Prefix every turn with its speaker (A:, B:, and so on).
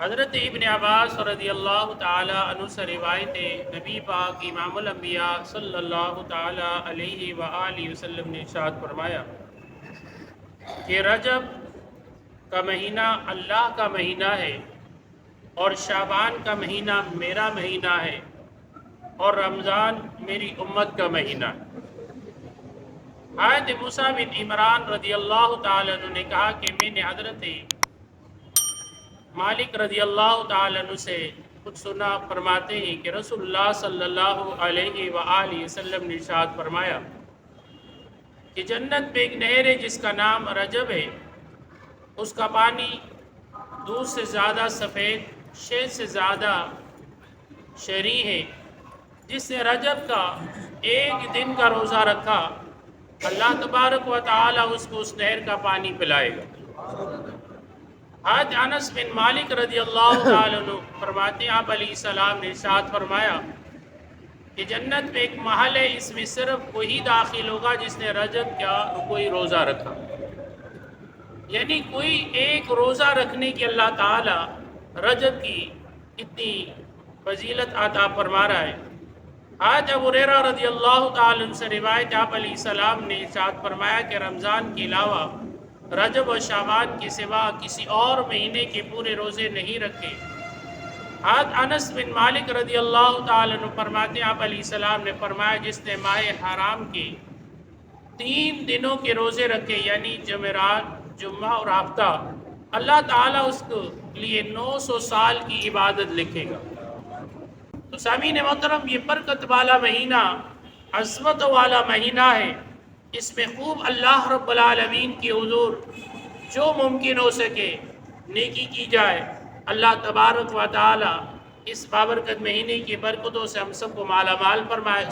A: حضرت ابن عباس رضی اللہ تعالی عنہ سے روایت ہے، نبی پاک امام الانبیاء صلی اللہ تعالی علیہ وآلہ وسلم نے ارشاد فرمایا کہ رجب کا مہینہ اللہ کا مہینہ ہے، اور شعبان کا مہینہ میرا مہینہ ہے، اور رمضان میری امت کا مہینہ ہے۔ حضرت موسیٰ بن عمران رضی اللہ تعالیٰ عنہ نے کہا کہ میں نے حضرت مالک رضی اللہ تعالیٰ عنہ سے کچھ سنا، فرماتے ہیں کہ رسول اللہ صلی اللہ علیہ وآلہ وسلم نے ارشاد فرمایا کہ جنت میں ایک نہر ہے جس کا نام رجب ہے، اس کا پانی دودھ سے زیادہ سفید، شہد سے زیادہ شہری ہے۔ جس نے رجب کا ایک دن کا روزہ رکھا، اللہ تبارک و تعالی اس کو اس نہر کا پانی پلائے گا۔ حضرت انس بن مالک رضی اللہ تعالیٰ عنہ فرماتے ہیں آپ علیہ السلام نے ارشاد فرمایا کہ جنت میں ایک محل ہے، اس میں صرف وہی داخل ہوگا جس نے رجب کا کوئی روزہ رکھا۔ یعنی کوئی ایک روزہ رکھنے کی اللہ تعالی رجب کی اتنی فضیلت عطا فرما رہا ہے۔ حضرت ابو ہریرہ رضی اللہ تعالیٰ عنہ سے روایت آپ علیہ السلام نے ارشاد فرمایا کہ رمضان کے علاوہ رجب و شعبان کے سوا کسی اور مہینے کے پورے روزے نہیں رکھے۔ حضرت انس بن مالک رضی اللہ تعالیٰ عنہ فرماتے ہیں آپ علیہ السلام نے فرمایا جس نے ماہ حرام کے 3 دنوں کے روزے رکھے، یعنی جمعرات، جمعہ اور ہفتہ، اللہ تعالیٰ اس کے لیے 900 سال کی عبادت لکھے گا۔ تو سامعین محترم، یہ برکت والا مہینہ، عظمت والا مہینہ ہے، اس میں خوب اللہ رب العالمین کی حضور جو ممکن ہو سکے نیکی کی جائے۔ اللہ تبارک و تعالی اس بابرکت مہینے کی برکتوں سے ہم سب کو مالا مال فرمائے۔